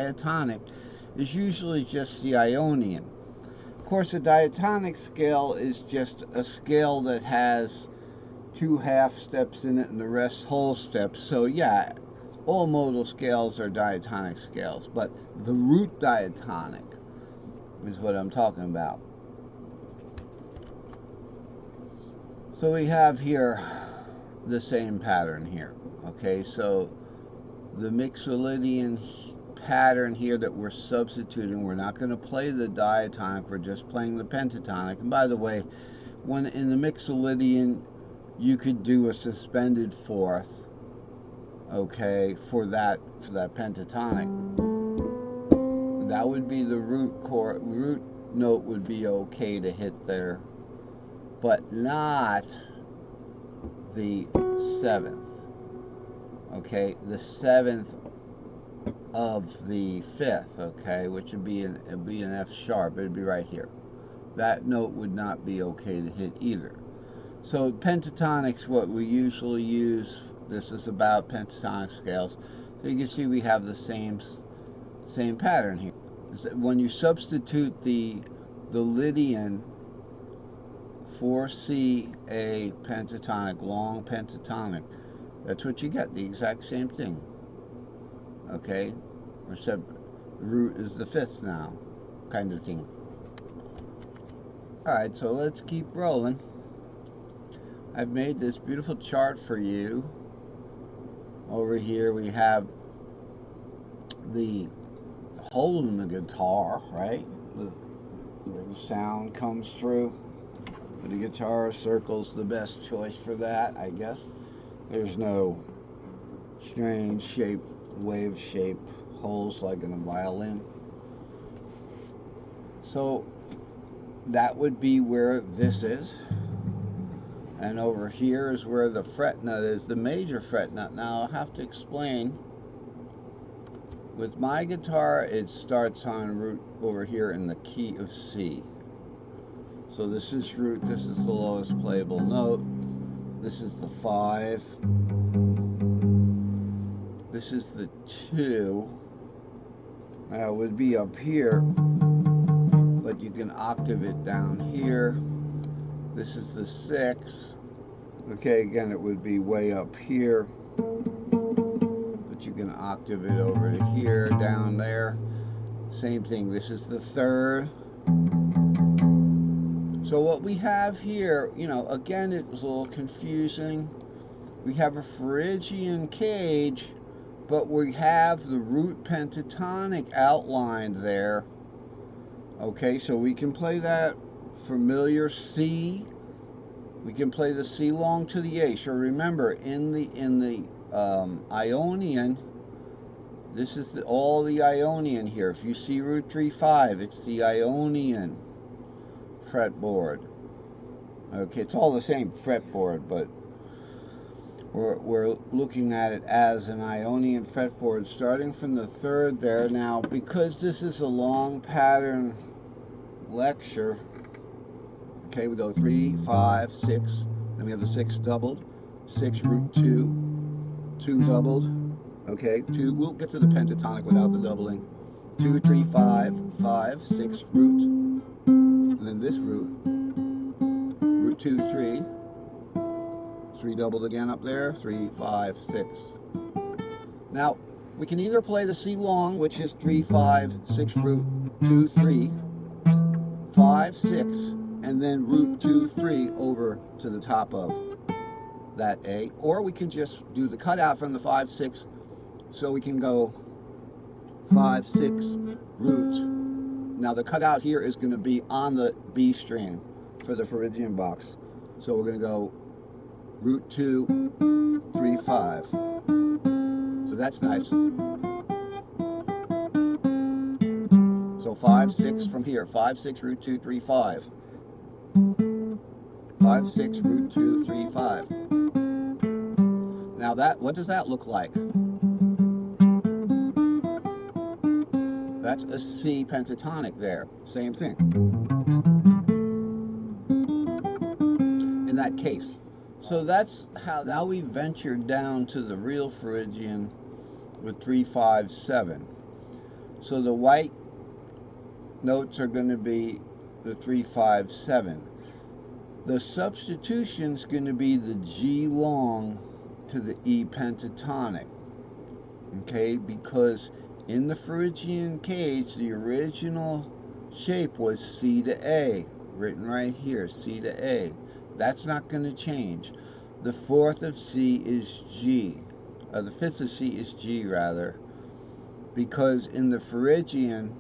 diatonic is usually just the Ionian. Of course, a diatonic scale is just a scale that has two half steps in it and the rest whole steps. So yeah, all modal scales are diatonic scales, but the root diatonic is what I'm talking about. So we have here the same pattern here. Okay, so the Mixolydian pattern here that we're substituting, we're not going to play the diatonic, we're just playing the pentatonic. And by the way, when in the Mixolydian, you could do a suspended fourth, okay, for that pentatonic. That would be the root note would be okay to hit there, but not the seventh. Okay, the seventh of the fifth, okay, which would be an F sharp. It'd be right here. That note would not be okay to hit either. So pentatonic's what we usually use. This is about pentatonic scales. So you can see we have the same pattern here. When you substitute the Lydian for C, A pentatonic, long pentatonic, that's what you get, the exact same thing. Okay, except the root is the fifth now, kind of thing. Alright, so let's keep rolling. I've made this beautiful chart for you. Over here we have the hole in the guitar, right? Where the sound comes through. The guitar circle's the best choice for that, I guess. There's no strange shape, wave shape holes like in a violin. So that would be where this is. And over here is where the fret nut is, the major fret nut. Now I'll have to explain. With my guitar, it starts on root over here in the key of C. So this is root, this is the lowest playable note. This is the 5. This is the 2. Now it would be up here, but you can octave it down here. This is the 6. Okay, again, it would be way up here, but you can octave it over to here, down there. Same thing, this is the 3rd. So what we have here, you know, again, it was a little confusing. We have a Phrygian cage, but we have the root pentatonic outlined there. Okay, so we can play that familiar C. We can play the C long to the A. So remember, in the Ionian, this is all the Ionian here. If you see root 3-5, it's the Ionian fretboard. Okay, it's all the same fretboard, but we're looking at it as an Ionian fretboard starting from the 3rd there. Now, because this is a long pattern lecture, okay, we go 3, 5, 6, then we have the 6 doubled, 6 root 2, 2 doubled, okay, 2, we'll get to the pentatonic without the doubling, 2, 3, 5, 5, 6 root, and then this root, root 2, 3, 3 doubled again up there, 3, 5, 6. Now, we can either play the C long, which is 3, 5, 6 root, 2, 3, 5, 6, and then root 2, 3 over to the top of that A, or we can just do the cutout from the 5, 6, so we can go 5, 6, root. Now the cutout here is going to be on the B string for the Phrygian box, so we're going to go root 2, 3, 5. So that's nice. So 5, 6 from here. 5, 6, root 2, 3, 5. 5, 6, root 2, 3, 5. Now what does that look like? That's a C pentatonic there. Same thing. In that case. So that's how now we ventured down to the real Phrygian with 3, 5, 7. So the white notes are going to be the 3, 5, 7. The substitution is going to be the G long to the E pentatonic. Okay, because in the Phrygian cage, the original shape was C to A, written right here, C to A. That's not going to change. The fourth of C is G. The fifth of C is G, rather, because in the Phrygian,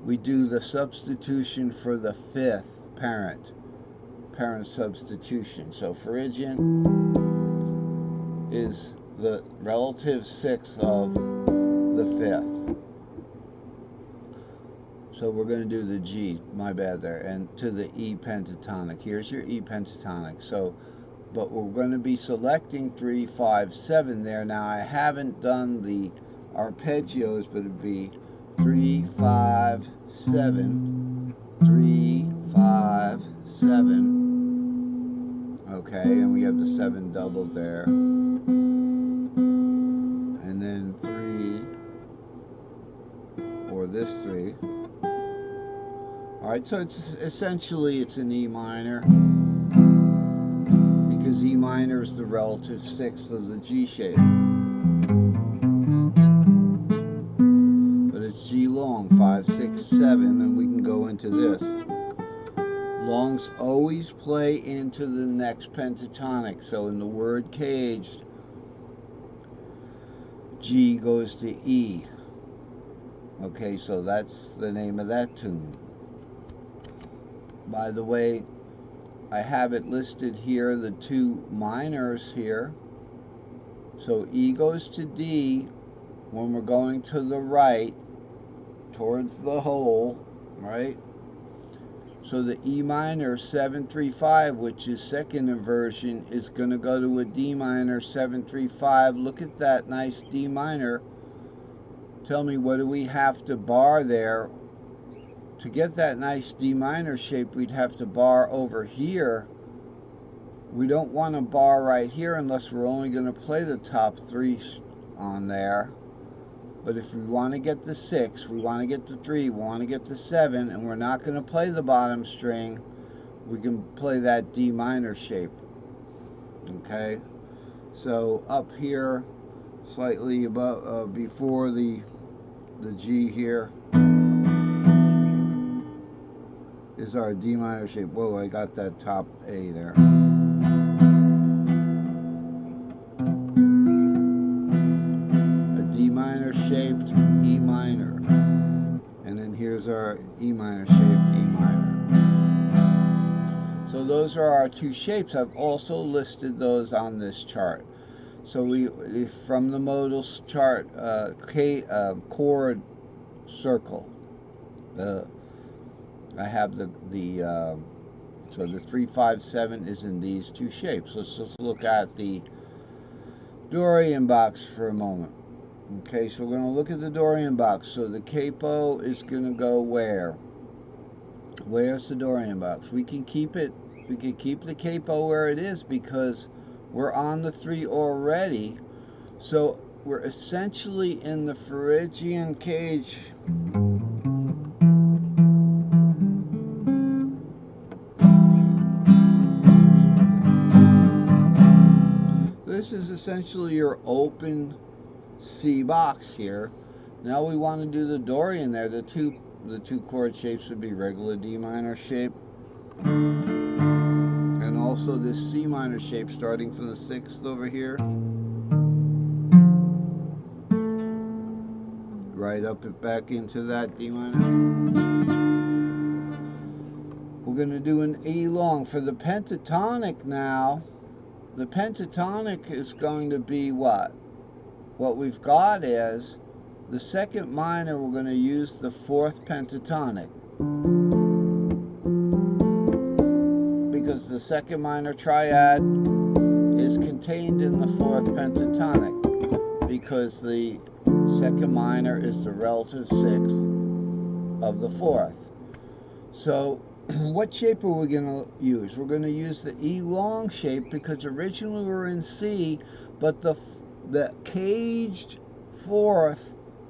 we do the substitution for the fifth parent substitution. So Phrygian is the relative sixth of the fifth. So we're going to do the G, my bad there, and to the E pentatonic. Here's your E pentatonic. So, but we're going to be selecting 3, 5, 7 there. Now I haven't done the arpeggios, but it'd be 3, 5, 7, 3, 5, 7. Okay, and we have the 7 doubled there. And then 3, or this 3. Alright, so it's essentially it's an E minor, because E minor is the relative sixth of the G shape. But it's G long, 5, 6, 7, and we can go into this. Longs always play into the next pentatonic, so in the word caged, G goes to E. Okay, so that's the name of that tune. By the way, I have it listed here, the 2 minors here. So E goes to D when we're going to the right, towards the hole, right? So the E minor 7, 3, 5, which is second inversion, is going to go to a D minor 7, 3, 5. Look at that nice D minor. Tell me, what do we have to bar there? To get that nice D minor shape, we'd have to bar over here. We don't want to bar right here unless we're only going to play the top 3 on there. But if we want to get the 6, we want to get the 3, we want to get the 7, and we're not going to play the bottom string, we can play that D minor shape. Okay, so up here, slightly above, before the G here, is our D minor shape. Whoa, I got that top A there. A D minor shaped E minor. And then here's our E minor shaped E minor. So those are our 2 shapes. I've also listed those on this chart. So we, from the modal chart, chord circle. I have so the 3, 5, 7 is in these 2 shapes. Let's just look at the Dorian box for a moment. Okay, so we're going to look at the Dorian box. So the capo is going to go where? Where's the Dorian box? We can keep it. We can keep the capo where it is because we're on the 3 already. So we're essentially in the Phrygian cage. This is essentially your open C box here. Now we want to do the Dorian there. The two chord shapes would be regular D minor shape, and also this C minor shape starting from the 6th over here, right up and back into that D minor. We're going to do an E long for the pentatonic now. The pentatonic is going to be what? What we've got is the 2nd minor, we're going to use the 4th pentatonic, because the 2nd minor triad is contained in the 4th pentatonic, because the 2nd minor is the relative 6th of the 4th. So what shape are we going to use? We're going to use the E long shape because originally we were in C, but the caged 4th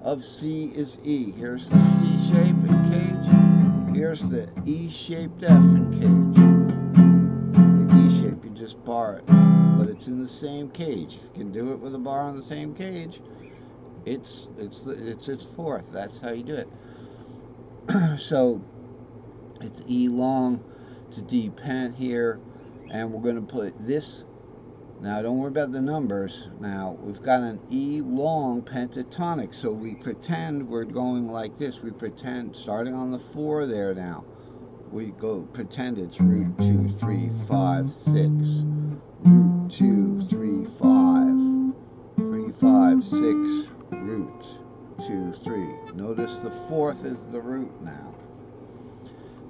of C is E. Here's the C shape in cage. Here's the E shaped F in cage. The E shape, you just bar it, but it's in the same cage. If you can do it with a bar on the same cage, it's its fourth. That's how you do it. So it's E long to D pent here, and we're going to put this. Now don't worry about the numbers. Now we've got an E long pentatonic, so we pretend we're going like this. We pretend starting on the 4 there. Now we go pretend it's root 2 3 5 6, root 2 3 5 3 5 6, root 2 3. Notice the 4th is the root now.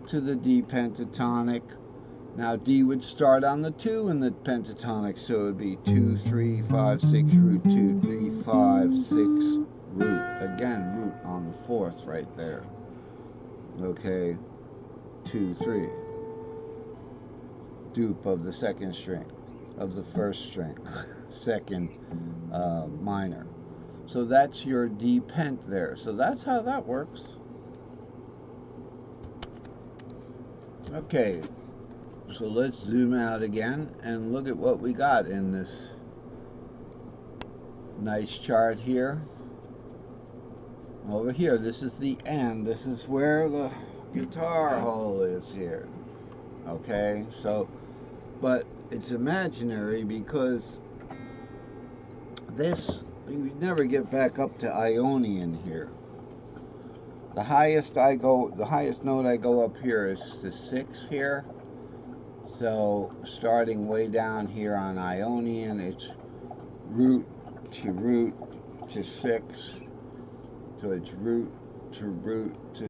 To the D pentatonic. Now D would start on the 2 in the pentatonic, so it would be 2 3 5 6, root 2 3 5 6, root. Again, root on the 4th right there. Okay, 2 3. Dupe of the second string, of the first string, second minor. So that's your D pent there. So that's how that works. Okay, so let's zoom out again and look at what we got in this nice chart here. Over here, this is the end. This is where the guitar hole is here. Okay, so, but it's imaginary because this, you never get back up to Ionian here. The highest note I go up here is the 6 here. So starting way down here on Ionian, it's root to 6. So it's root to